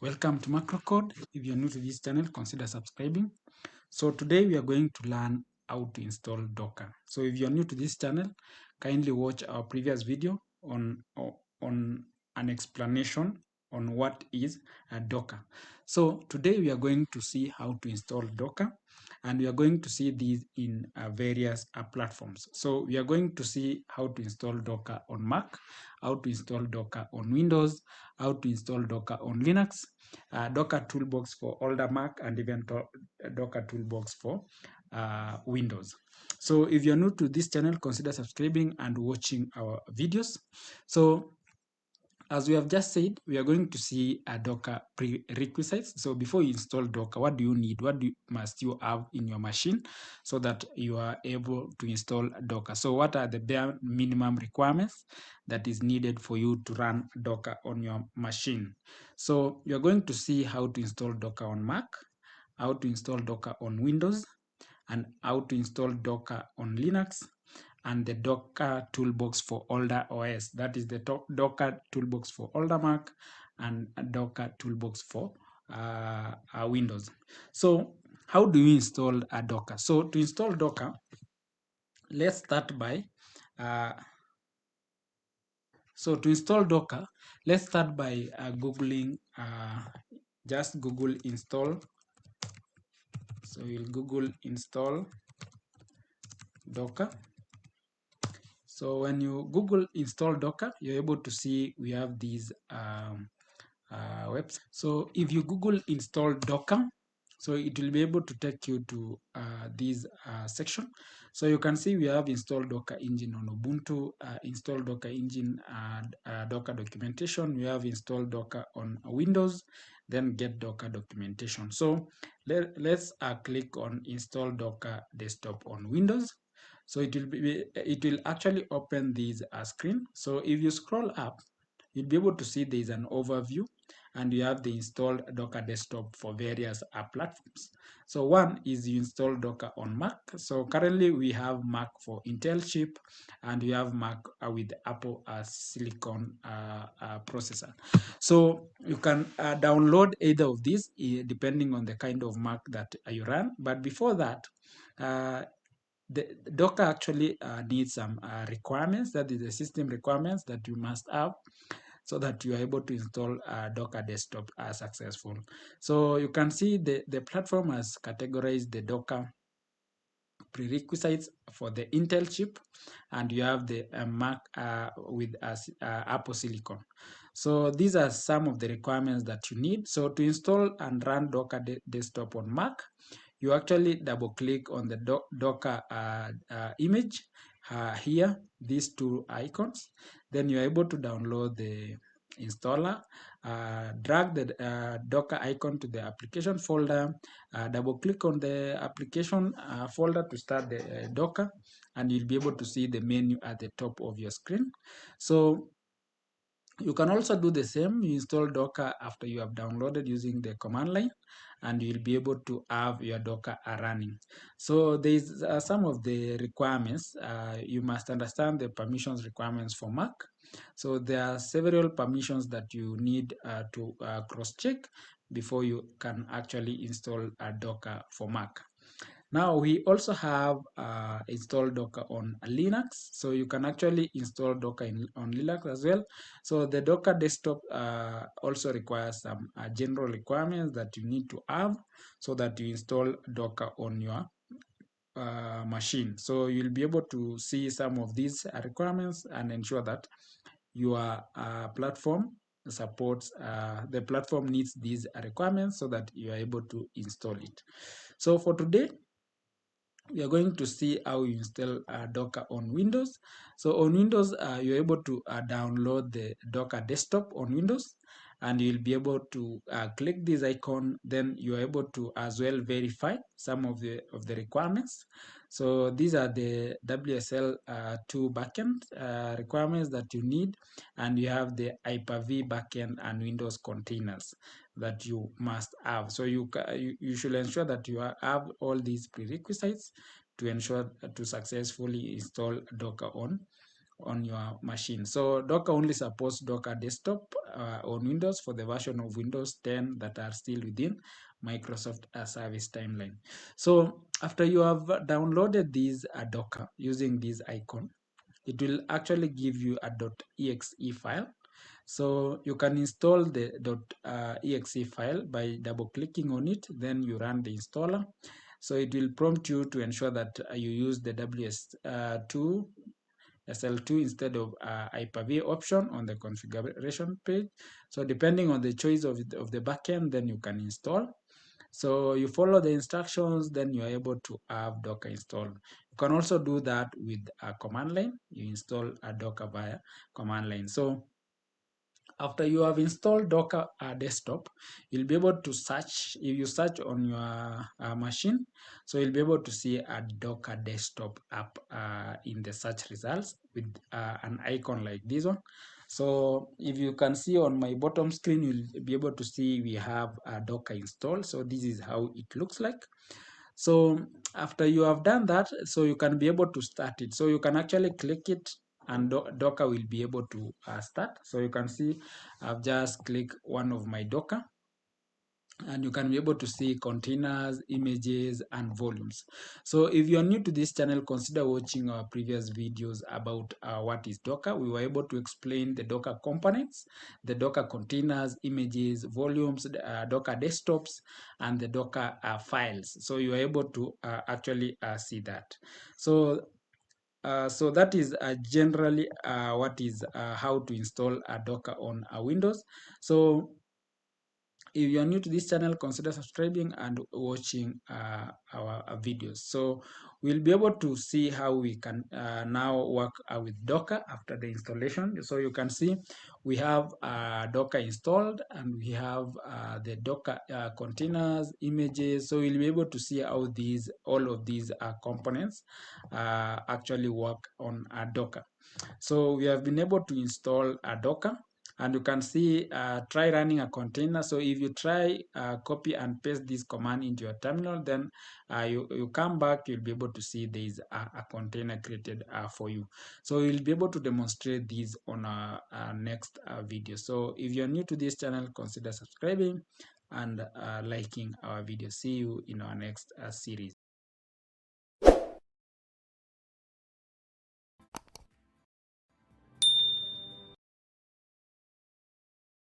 Welcome to MacroCode. If you're new to this channel, consider subscribing. So today we are going to learn how to install Docker. So if you're new to this channel, kindly watch our previous video on an explanation on what is a Docker. So today we are going to see how to install Docker, and we are going to see these in various platforms. So we are going to see how to install Docker on Mac, how to install Docker on Windows, how to install Docker on Linux, Docker Toolbox for older Mac, and even Docker Toolbox for Windows. So if you're new to this channel, consider subscribing and watching our videos. So as we have just said, we are going to see a Docker prerequisites. So before you install Docker, what do you need? Must you have in your machine so that you are able to install Docker? So what are the bare minimum requirements that is needed for you to run Docker on your machine? So you're going to see how to install Docker on Mac, how to install Docker on Windows, and how to install Docker on Linux, and the Docker toolbox for older OS. That is the Docker toolbox for older Mac and a Docker toolbox for Windows. So how do you install a Docker? So to install Docker, let's start by Googling, just Google install. So you'll Google install Docker. So when you Google install Docker, you're able to see we have these websites. So if you Google install Docker, so it will be able to take you to this section. So you can see we have installed Docker engine on Ubuntu, installed Docker engine and Docker documentation. We have installed Docker on Windows, then get Docker documentation. So let's click on install Docker desktop on Windows. So it will actually open this screen. So if you scroll up, you'll be able to see there is an overview, and you have the installed Docker desktop for various platforms. So one is you install Docker on Mac. So currently we have Mac for Intel chip, and we have Mac with Apple Silicon processor. So you can download either of these depending on the kind of Mac that you run. But before that, the Docker actually needs some requirements, that is the system requirements that you must have so that you are able to install Docker desktop successful. So you can see the platform has categorized the Docker prerequisites for the Intel chip, and you have the Mac with Apple Silicon. So these are some of the requirements that you need. So to install and run Docker desktop on Mac, you actually double click on the Docker image here, these two icons. Then you're able to download the installer, drag the Docker icon to the application folder, double click on the application folder to start the Docker, and you'll be able to see the menu at the top of your screen. So you can also do the same. You install Docker after you have downloaded using the command line, and you'll be able to have your Docker running. So there's some of the requirements. You must understand the permissions requirements for Mac. So there are several permissions that you need to cross-check before you can actually install a Docker for Mac. Now we also have installed Docker on Linux, so you can actually install Docker on Linux as well. So the Docker desktop also requires some general requirements that you need to have so that you install Docker on your machine. So you'll be able to see some of these requirements and ensure that your platform supports, the platform needs these requirements so that you are able to install it. So for today, we are going to see how you install Docker on Windows. So on Windows, you're able to download the Docker desktop on Windows, and you'll be able to click this icon. Then you're able to as well verify some of the requirements. So these are the WSL2 backend requirements that you need, and you have the Hyper-V backend and Windows containers that you must have. So you should ensure that you have all these prerequisites to ensure to successfully install Docker on on your machine. So Docker only supports Docker Desktop on Windows for the version of Windows 10 that are still within Microsoft Service Timeline. So after you have downloaded this Docker using this icon, it will actually give you a .exe file. So you can install the .exe file by double clicking on it, then you run the installer. So it will prompt you to ensure that you use the WS2 SL2 instead of Hyper-V option on the configuration page. So depending on the choice of the backend, then you can install. So you follow the instructions, then you are able to have Docker installed. You can also do that with a command line. You install a Docker via command line. So after you have installed Docker Desktop, you'll be able to search. If you search on your machine, so you'll be able to see a Docker Desktop app in the search results with an icon like this one. So if you can see on my bottom screen, you'll be able to see we have a Docker installed. So this is how it looks like. So after you have done that, so you can be able to start it. So you can actually click it and Docker will be able to start. So you can see I've just clicked one of my Docker and you can be able to see containers, images, and volumes. So if you're new to this channel, consider watching our previous videos about what is Docker. We were able to explain the Docker components, the Docker containers, images, volumes, Docker desktops, and the Docker files. So you are able to actually see that. So that is generally what is how to install a Docker on Windows. So if you are new to this channel, consider subscribing and watching our videos. So we'll be able to see how we can now work with Docker after the installation. So you can see we have Docker installed and we have the Docker containers, images. So we'll be able to see how all of these components actually work on Docker. So we have been able to install a Docker and you can see try running a container. So if you try copy and paste this command into your terminal, then you come back, you'll be able to see there is a container created for you. So you'll be able to demonstrate this on our next video. So if you're new to this channel, consider subscribing and liking our video. See you in our next series.